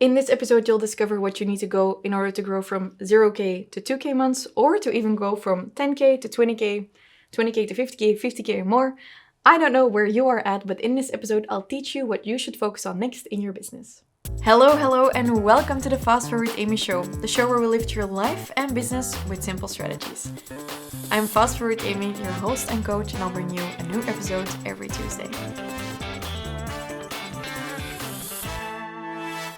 In this episode, you'll discover what you need to go in order to grow from 0K to 2K months, or to even go from 10K to 20K, 20K to 50K, 50K or more. I don't know where you are at, but in this episode, I'll teach you what you should focus on next in your business. Hello, and welcome to the FastForwardAmy show, the show where we lift your life and business with simple strategies. I'm FastForwardAmy, your host and coach, and I'll bring you a new episode every Tuesday.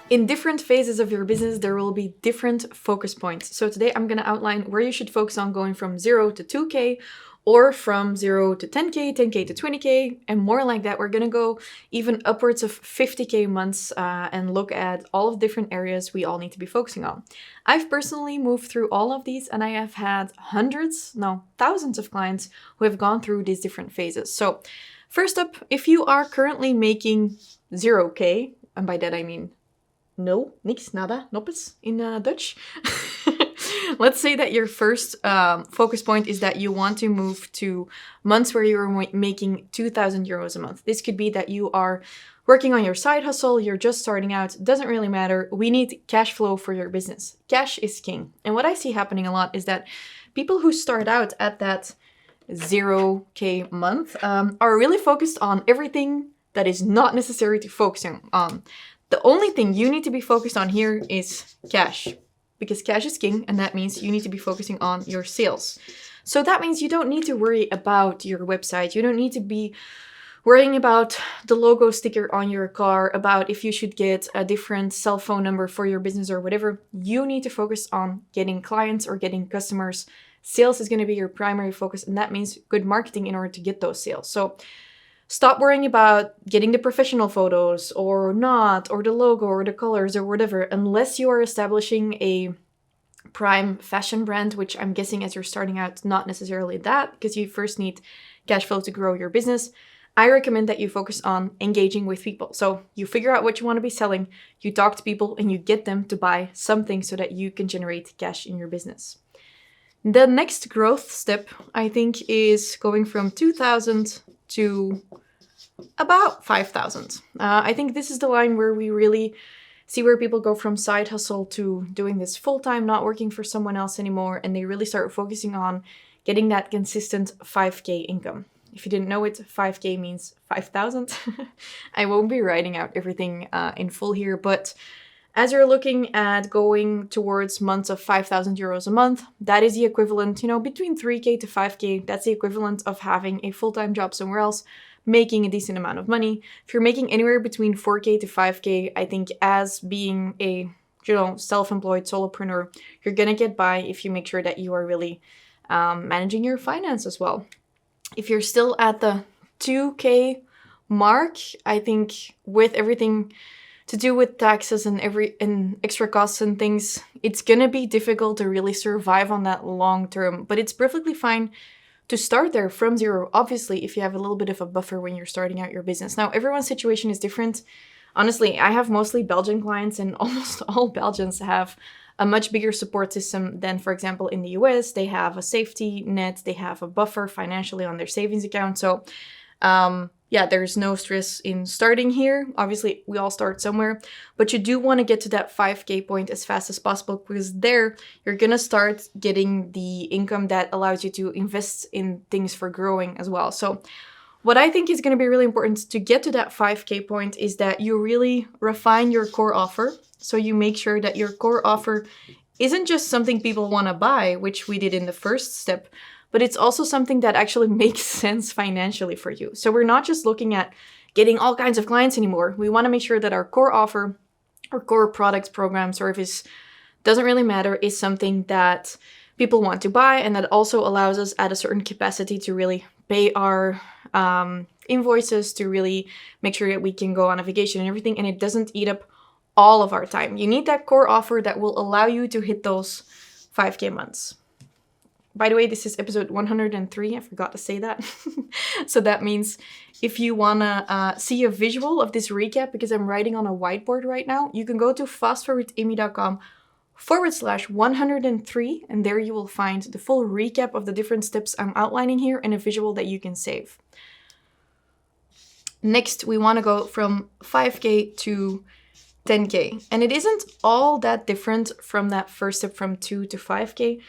In different phases of your business, there will be different focus points. So today I'm going to outline where you should focus on going from 0 to 2K, or from 0 to 10K, 10K to 20K, and more like that. We're going to go even upwards of 50K months and look at all of the different areas we all need to be focusing on. I've personally moved through all of these, and I have had thousands of clients who have gone through these different phases. So first up, if you are currently making 0K, and by that I mean nul, niks, nada, noppes in Dutch. Let's say that your first focus point is that you want to move to months where you're making 2,000 euros a month. This could be that you are working on your side hustle, you're just starting out, doesn't really matter. We need cash flow for your business. Cash is king. And what I see happening a lot is that people who start out at that 0K month are really focused on everything that is not necessary to focus on. The only thing you need to be focused on here is cash, because cash is king, and that means you need to be focusing on your sales. So that means you don't need to worry about your website. You don't need to be worrying about the logo sticker on your car, about if you should get a different cell phone number for your business or whatever. You need to focus on getting clients or getting customers. Sales is going to be your primary focus, and that means good marketing in order to get those sales. So stop worrying about getting the professional photos or not, or the logo or the colors or whatever, unless you are establishing a prime fashion brand, which I'm guessing as you're starting out, not necessarily that, because you first need cash flow to grow your business. I recommend that you focus on engaging with people. So you figure out what you want to be selling, you talk to people, and you get them to buy something so that you can generate cash in your business. The next growth step, I think, is going from 2,000 to about 5,000. I think this is the line where we really see where people go from side hustle to doing this full-time, not working for someone else anymore, and they really start focusing on getting that consistent 5K income. If you didn't know it, 5K means 5,000. I won't be writing out everything in full here, but as you're looking at going towards months of 5,000 euros a month, that is the equivalent, between 3K to 5K, that's the equivalent of having a full-time job somewhere else, making a decent amount of money. If you're making anywhere between 4K to 5K, I think as being a, self-employed solopreneur, you're gonna get by if you make sure that you are really managing your finance as well. If you're still at the 2K mark, I think with everything to do with taxes and extra costs and things, it's gonna be difficult to really survive on that long term, but it's perfectly fine to start there from zero, obviously, if you have a little bit of a buffer when you're starting out your business. Now, everyone's situation is different. Honestly, I have mostly Belgian clients, and almost all Belgians have a much bigger support system than, for example, in the US. They have a safety net, they have a buffer financially on their savings account. So, there's no stress in starting here. Obviously, we all start somewhere, but you do want to get to that 5K point as fast as possible, because there you're going to start getting the income that allows you to invest in things for growing as well. So what I think is going to be really important to get to that 5K point is that you really refine your core offer. So you make sure that your core offer isn't just something people want to buy, which we did in the first step, but it's also something that actually makes sense financially for you. So we're not just looking at getting all kinds of clients anymore. We want to make sure that our core offer, our core product, program, service, doesn't really matter, is something that people want to buy, and that also allows us at a certain capacity to really pay our invoices, to really make sure that we can go on a vacation and everything, and it doesn't eat up all of our time. You need that core offer that will allow you to hit those 5K months. By the way, this is episode 103. I forgot to say that. So that means if you want to see a visual of this recap, because I'm writing on a whiteboard right now, you can go to fastforwardamy.com/103, and there you will find the full recap of the different steps I'm outlining here and a visual that you can save. Next, we want to go from 5K to 10K. And it isn't all that different from that first step from 2 to 5K.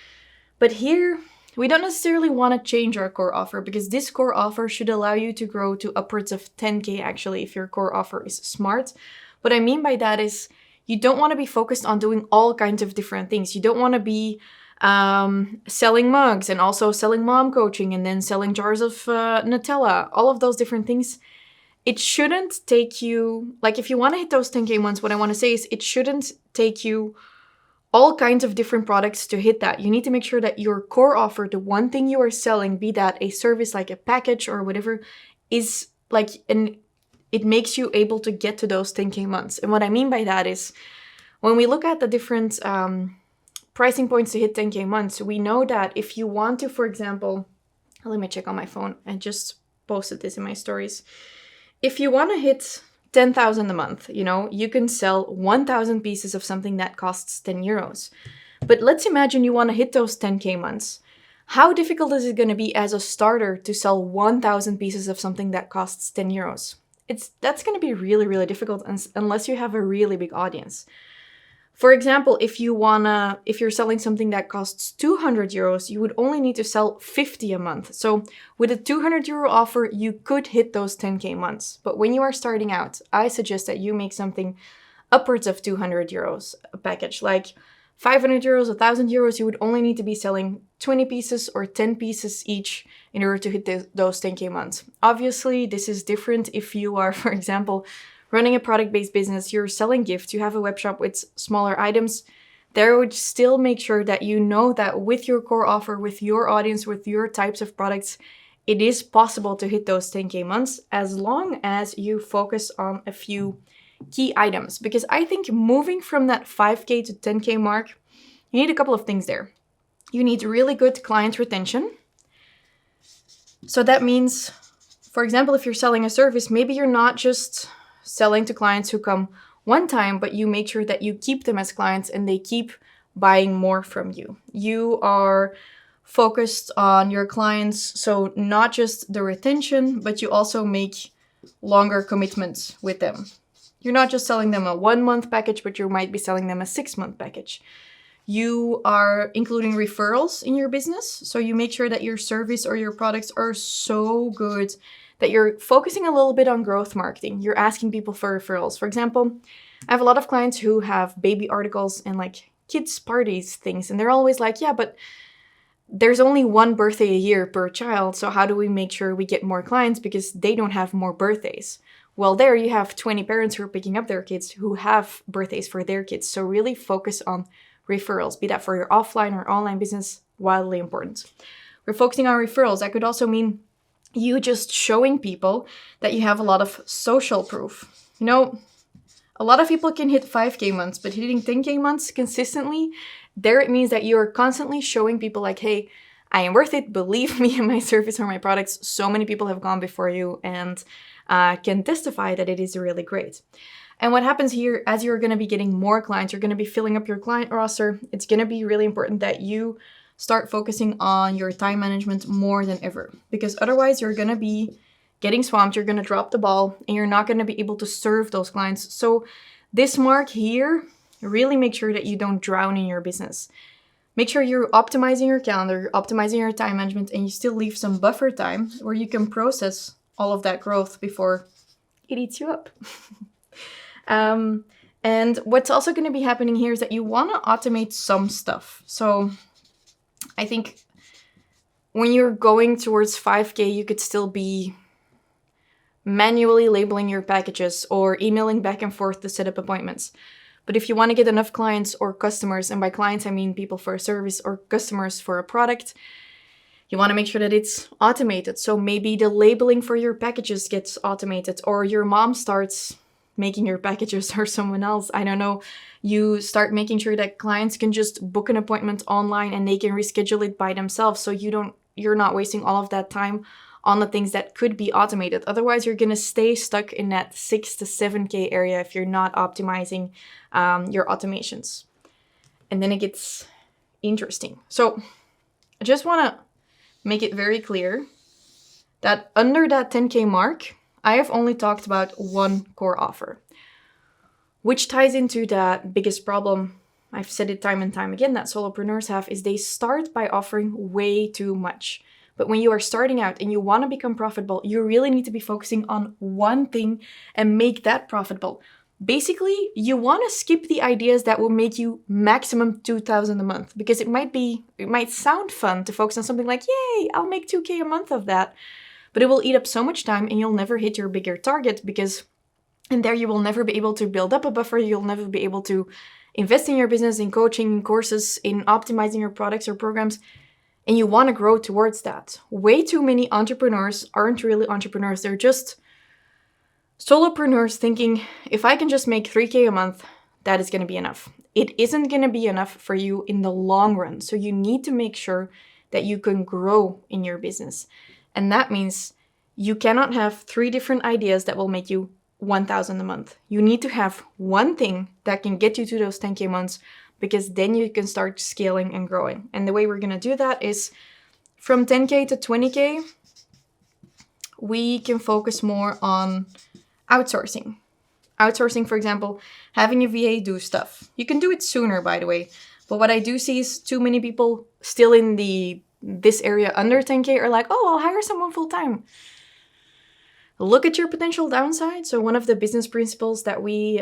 But here, we don't necessarily want to change our core offer because this core offer should allow you to grow to upwards of 10K actually if your core offer is smart. What I mean by that is you don't want to be focused on doing all kinds of different things. You don't want to be selling mugs and also selling mom coaching and then selling jars of Nutella, all of those different things. It shouldn't take you, like if you want to hit those 10K months, what I want to say is it shouldn't take you all kinds of different products to hit that. You need to make sure that your core offer, the one thing you are selling, be that a service like a package or whatever, is like it makes you able to get to those 10K months. And what I mean by that is when we look at the different pricing points to hit 10K months, we know that if you want to, for example, let me check on my phone. I just posted this in my stories. If you want to hit 10,000 a month, you can sell 1,000 pieces of something that costs 10 euros. But let's imagine you want to hit those 10K months. How difficult is it going to be as a starter to sell 1,000 pieces of something that costs 10 euros? That's going to be really, really difficult unless you have a really big audience. For example, if you're selling something that costs 200 euros, you would only need to sell 50 a month. So with a 200 euro offer, you could hit those 10K months. But when you are starting out, I suggest that you make something upwards of 200 euros a package. Like 500 euros, 1,000 euros, you would only need to be selling 20 pieces or 10 pieces each in order to hit those 10K months. Obviously, this is different if you are, for example, running a product-based business, you're selling gifts, you have a web shop with smaller items. There would still make sure that you know that with your core offer, with your audience, with your types of products, it is possible to hit those 10K months as long as you focus on a few key items. Because I think moving from that 5K to 10K mark, you need a couple of things there. You need really good client retention. So that means, for example, if you're selling a service, maybe you're not just selling to clients who come one time, but you make sure that you keep them as clients and they keep buying more from you. You are focused on your clients, so not just the retention, but you also make longer commitments with them. You're not just selling them a 1-month package, but you might be selling them a 6-month package. You are including referrals in your business, so you make sure that your service or your products are so good that you're focusing a little bit on growth marketing. You're asking people for referrals. For example, I have a lot of clients who have baby articles and like kids' parties things, and they're always like, yeah, but there's only one birthday a year per child, so how do we make sure we get more clients because they don't have more birthdays? Well, there you have 20 parents who are picking up their kids who have birthdays for their kids. So really focus on referrals, be that for your offline or online business, wildly important. We're focusing on referrals. That could also mean you just showing people that you have a lot of social proof. A lot of people can hit 5K months, but hitting 10K months consistently, there it means that you are constantly showing people like, hey, I am worth it. Believe me in my service or my products. So many people have gone before you and can testify that it is really great. And what happens here, as you're going to be getting more clients, you're going to be filling up your client roster. It's going to be really important that you start focusing on your time management more than ever, because otherwise you're going to be getting swamped, you're going to drop the ball, and you're not going to be able to serve those clients. So this mark here, really make sure that you don't drown in your business. Make sure you're optimizing your calendar, you're optimizing your time management, and you still leave some buffer time where you can process all of that growth before it eats you up. And what's also going to be happening here is that you want to automate some stuff. So I think when you're going towards 5K, you could still be manually labeling your packages or emailing back and forth to set up appointments. But if you want to get enough clients or customers, and by clients I mean people for a service or customers for a product, you want to make sure that it's automated. So maybe the labeling for your packages gets automated, or your mom starts making your packages, or someone else, I don't know. You start making sure that clients can just book an appointment online and they can reschedule it by themselves. So you're not wasting all of that time on the things that could be automated. Otherwise, you're going to stay stuck in that 6 to 7K area if you're not optimizing your automations. And then it gets interesting. So I just want to make it very clear that under that 10K mark, I have only talked about one core offer. which ties into that biggest problem. I've said it time and time again that solopreneurs have is they start by offering way too much. But when you are starting out and you want to become profitable, you really need to be focusing on one thing and make that profitable. Basically, you want to skip the ideas that will make you maximum 2,000 a month, because it might sound fun to focus on something like, yay, I'll make 2K a month of that. But it will eat up so much time and you'll never hit your bigger target, because in there you will never be able to build up a buffer. You'll never be able to invest in your business, in coaching, in courses, in optimizing your products or programs. And you want to grow towards that. Way too many entrepreneurs aren't really entrepreneurs. They're just solopreneurs thinking, if I can just make 3K a month, that is going to be enough. It isn't going to be enough for you in the long run. So you need to make sure that you can grow in your business. And that means you cannot have 3 different ideas that will make you 1,000 a month. You need to have one thing that can get you to those 10K months, because then you can start scaling and growing. And the way we're going to do that is from 10K to 20K, we can focus more on outsourcing. Outsourcing, for example, having a VA do stuff. You can do it sooner, by the way. But what I do see is too many people still in this area under 10K are like, oh, I'll hire someone full time. Look at your potential downside. So one of the business principles that we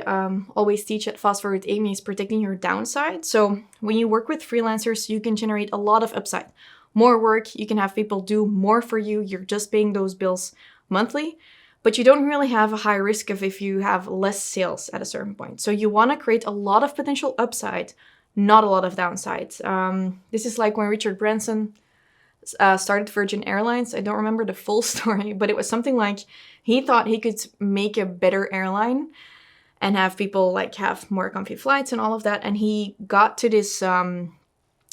always teach at FastForwardAmy is protecting your downside. So when you work with freelancers, you can generate a lot of upside. More work, you can have people do more for you. You're just paying those bills monthly. But you don't really have a high risk of if you have less sales at a certain point. So you want to create a lot of potential upside, not a lot of downside. This is like when Richard Branson started Virgin Airlines. I don't remember the full story, but it was something like he thought he could make a better airline and have people like have more comfy flights and all of that. And he got to this,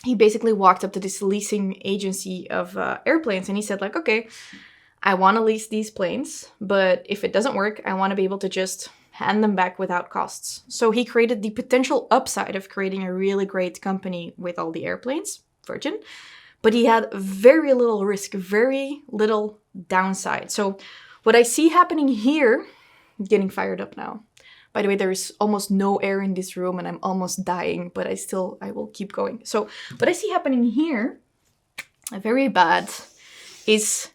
he basically walked up to this leasing agency of airplanes and he said like, okay, I want to lease these planes, but if it doesn't work, I want to be able to just hand them back without costs. So he created the potential upside of creating a really great company with all the airplanes, Virgin, but he had very little risk, very little downside. So what I see happening here, I'm getting fired up now. By the way, there's almost no air in this room and I'm almost dying, but I will keep going. So what I see happening here, very bad, is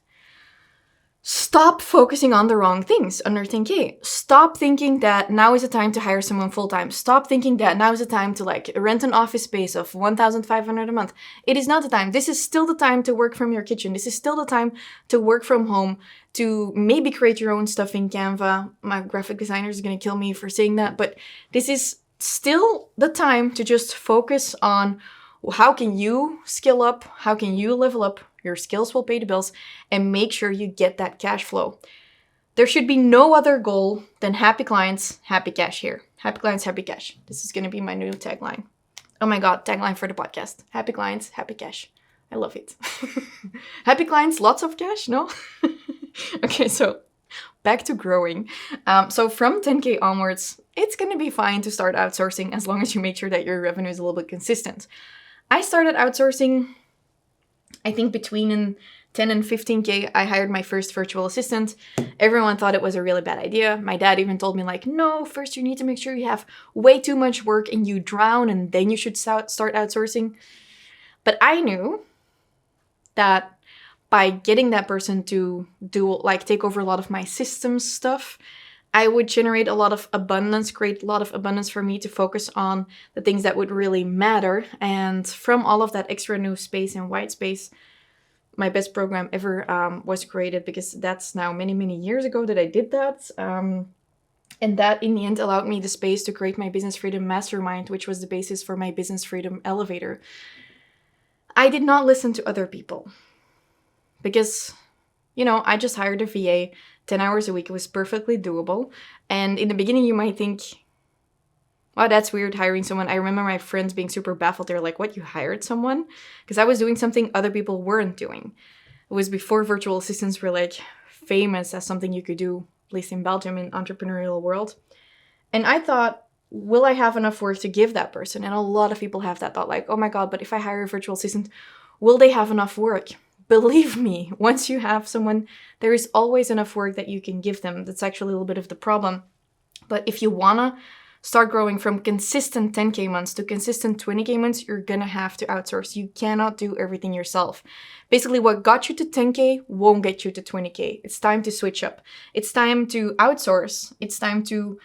stop focusing on the wrong things under 10K. Stop thinking that now is the time to hire someone full-time. Stop thinking that now is the time to like rent an office space of 1,500 a month. It is not the time. This is still the time to work from your kitchen. This is still the time to work from home, to maybe create your own stuff in Canva. My graphic designer is going to kill me for saying that, but this is still the time to just focus on how can you skill up? How can you level up? Your skills will pay the bills, and make sure you get that cash flow. There should be no other goal than happy clients, happy cash here. Happy clients, happy cash. This is going to be my new tagline. Oh my God, tagline for the podcast. Happy clients, happy cash. I love it. Happy clients, lots of cash, no? Okay, so back to growing. So from 10K onwards, it's going to be fine to start outsourcing as long as you make sure that your revenue is a little bit consistent. I started outsourcing, I think between 10 and 15K, I hired my first virtual assistant. Everyone thought it was a really bad idea. My dad even told me like, no, first you need to make sure you have way too much work and you drown and then you should start outsourcing. But I knew that by getting that person to take over a lot of my systems stuff, I would generate a lot of abundance, create a lot of abundance for me to focus on the things that would really matter. And from all of that extra new space and white space, my best program ever was created, because that's now many, many years ago that I did that. And that in the end allowed me the space to create my Business Freedom Mastermind, which was the basis for my Business Freedom Elevator. I did not listen to other people because, I just hired a VA. 10 hours a week. It was perfectly doable. And in the beginning, you might think, wow, that's weird hiring someone. I remember my friends being super baffled. They're like, what, you hired someone? Because I was doing something other people weren't doing. It was before virtual assistants were like famous as something you could do, at least in Belgium, in entrepreneurial world. And I thought, will I have enough work to give that person? And a lot of people have that thought like, oh my God, but if I hire a virtual assistant, will they have enough work? Believe me, once you have someone, there is always enough work that you can give them. That's actually a little bit of the problem. But if you want to start growing from consistent 10K months to consistent 20K months, you're gonna have to outsource. You cannot do everything yourself. Basically, what got you to 10K won't get you to 20K. It's time to switch up. It's time to outsource. It's time to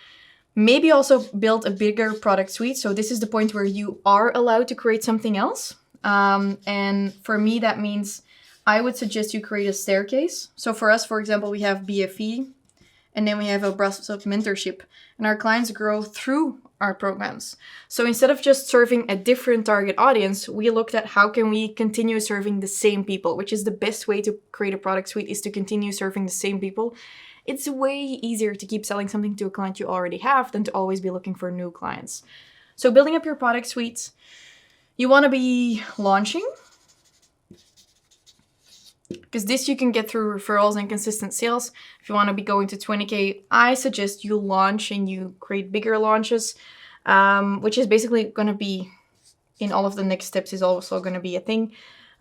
maybe also build a bigger product suite. So this is the point where you are allowed to create something else. And for me, that means I would suggest you create a staircase. So for us, for example, we have BFE, and then we have a process of mentorship, and our clients grow through our programs. So instead of just serving a different target audience, we looked at how can we continue serving the same people, which is the best way to create a product suite, is to continue serving the same people. It's way easier to keep selling something to a client you already have than to always be looking for new clients. So building up your product suites, you want to be launching, because this you can get through referrals and consistent sales. If you want to be going to 20K, I suggest you launch and you create bigger launches, which is basically going to be in all of the next steps, is also going to be a thing.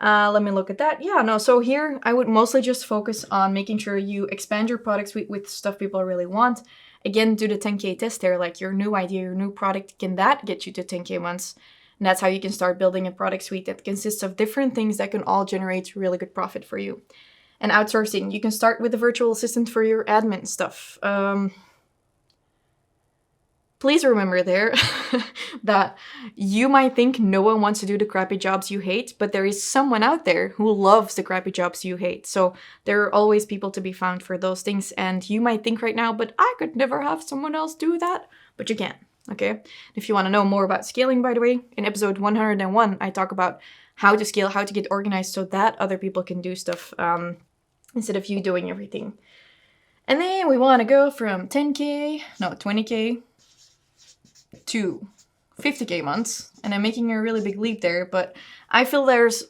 Let me look at that. Yeah, no, so here I would mostly just focus on making sure you expand your product suite with stuff people really want. Again, do the 10K test there, like your new idea, your new product, can that get you to 10K months? And that's how you can start building a product suite that consists of different things that can all generate really good profit for you. And outsourcing, you can start with a virtual assistant for your admin stuff. Please remember there that you might think no one wants to do the crappy jobs you hate, but there is someone out there who loves the crappy jobs you hate. So there are always people to be found for those things. And you might think right now, but I could never have someone else do that. But you can. Okay, if you want to know more about scaling, by the way, in episode 101, I talk about how to scale, how to get organized so that other people can do stuff instead of you doing everything. And then we want to go from 20K to 50K months. And I'm making a really big leap there, but I feel there's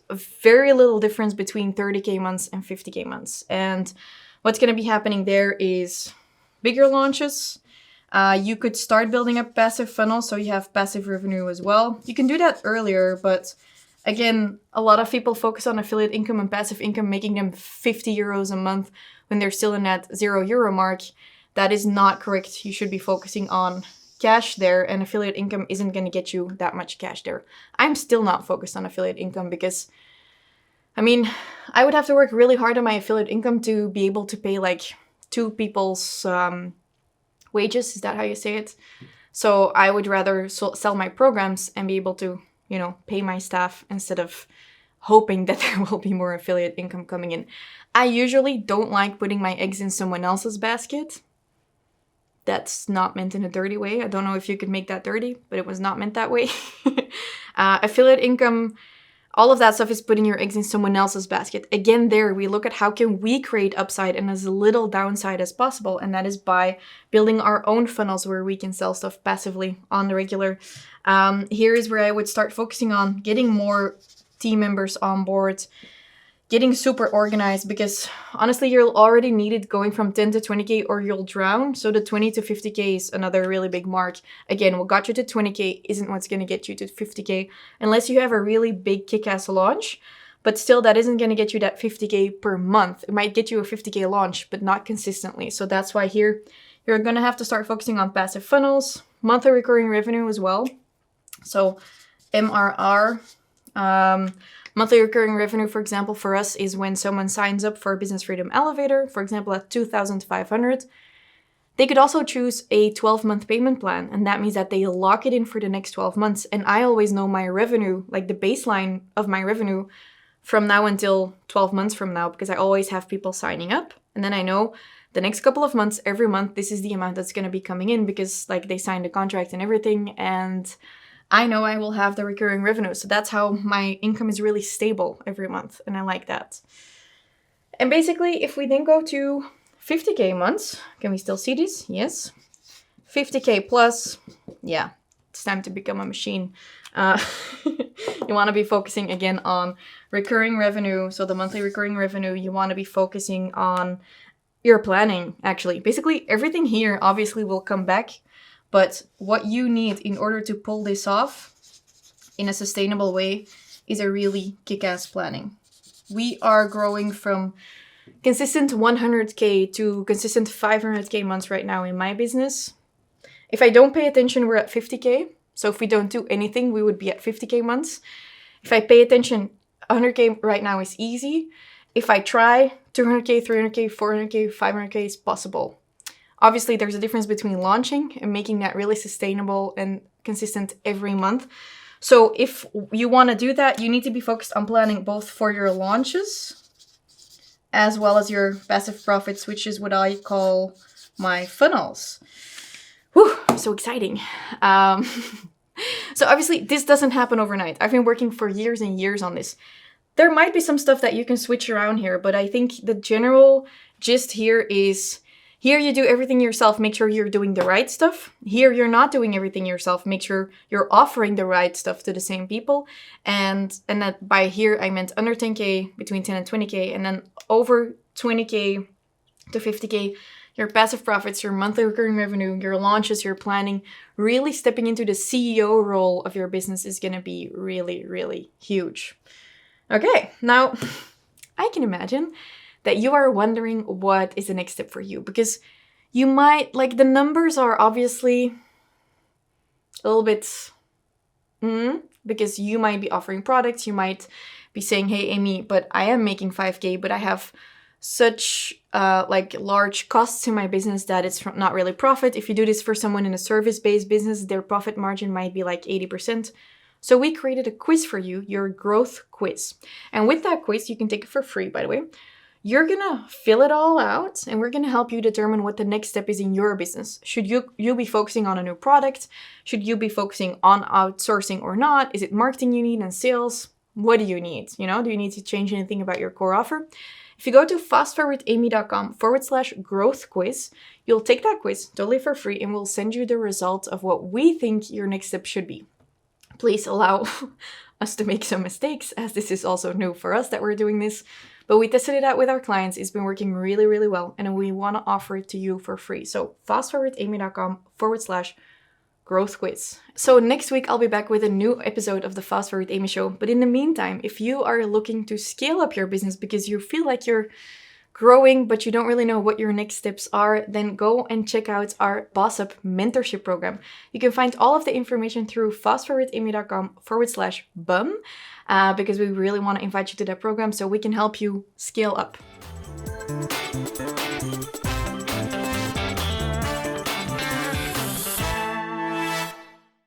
very little difference between 30K months and 50K months. And what's going to be happening there is bigger launches. You could start building up passive funnels so you have passive revenue as well. You can do that earlier, but again, a lot of people focus on affiliate income and passive income, making them 50 euros a month when they're still in that €0 mark. That is not correct. You should be focusing on cash there, and affiliate income isn't going to get you that much cash there. I'm still not focused on affiliate income because, I mean, I would have to work really hard on my affiliate income to be able to pay like 2 people's wages. Is that how you say it? So I would rather sell my programs and be able to, you know, pay my staff instead of hoping that there will be more affiliate income coming in. I usually don't like putting my eggs in someone else's basket. That's not meant in a dirty way. I don't know if you could make that dirty, but it was not meant that way. Affiliate income, all of that stuff is putting your eggs in someone else's basket. Again, there we look at how can we create upside and as little downside as possible. And that is by building our own funnels where we can sell stuff passively on the regular. Here is where I would start focusing on getting more team members on board, getting super organized, because honestly, you'll already need it going from 10 to 20K or you'll drown. So the 20 to 50K is another really big mark. Again, what got you to 20K isn't what's going to get you to 50K unless you have a really big kick-ass launch. But still, that isn't going to get you that 50K per month. It might get you a 50K launch, but not consistently. So that's why here you're going to have to start focusing on passive funnels, monthly recurring revenue as well. So MRR, monthly recurring revenue, for example, for us is when someone signs up for a Business Freedom Elevator, for example, at 2,500. They could also choose a 12-month payment plan, and that means that they lock it in for the next 12 months. And I always know my revenue, like the baseline of my revenue from now until 12 months from now, because I always have people signing up. And then I know the next couple of months, every month, this is the amount that's going to be coming in because like they signed a contract and everything. And I know I will have the recurring revenue. So that's how my income is really stable every month. And I like that. And basically, if we then go to 50K months, can we still see this? Yes. 50K plus. Yeah, it's time to become a machine. You want to be focusing again on recurring revenue. So the monthly recurring revenue, you want to be focusing on your planning, actually. Basically, everything here obviously will come back. But what you need in order to pull this off in a sustainable way is a really kick-ass planning. We are growing from consistent 100K to consistent 500K months right now in my business. If I don't pay attention, we're at 50K. So if we don't do anything, we would be at 50K months. If I pay attention, 100K right now is easy. If I try, 200K, 300K, 400K, 500K is possible. Obviously, there's a difference between launching and making that really sustainable and consistent every month. So if you want to do that, you need to be focused on planning both for your launches as well as your passive profits, which is what I call my funnels. Whew, so exciting. So obviously, this doesn't happen overnight. I've been working for years and years on this. There might be some stuff that you can switch around here, but I think the general gist here is, here you do everything yourself, make sure you're doing the right stuff. Here you're not doing everything yourself, make sure you're offering the right stuff to the same people. And that by here I meant under 10K, between 10 and 20K, and then over 20K to 50K, your passive profits, your monthly recurring revenue, your launches, your planning, really stepping into the CEO role of your business is going to be really, really huge. Okay, now I can imagine that you are wondering what is the next step for you, because you might, like, the numbers are obviously a little bit, because you might be offering products, you might be saying, hey, Amy, but I am making 5K, but I have such large costs in my business that it's not really profit. If you do this for someone in a service-based business, their profit margin might be like 80%. So we created a quiz for you, your growth quiz. And with that quiz, you can take it for free, by the way. You're gonna fill it all out, and we're gonna help you determine what the next step is in your business. Should you be focusing on a new product? Should you be focusing on outsourcing or not? Is it marketing you need and sales? What do you need? Do you need to change anything about your core offer? If you go to fastforwardamy.com/growth quiz, you'll take that quiz totally for free, and we'll send you the results of what we think your next step should be. Please allow us to make some mistakes, as this is also new for us that we're doing this. But we tested it out with our clients. It's been working really, really well, and we want to offer it to you for free. So fastforwardamy.com/growth quiz. So next week, I'll be back with a new episode of the Fast Forward Amy Show. But in the meantime, if you are looking to scale up your business because you feel like you're growing, but you don't really know what your next steps are, then go and check out our Boss Up mentorship program. You can find all of the information through fastforwardamy.com/bum, because we really want to invite you to that program so we can help you scale up.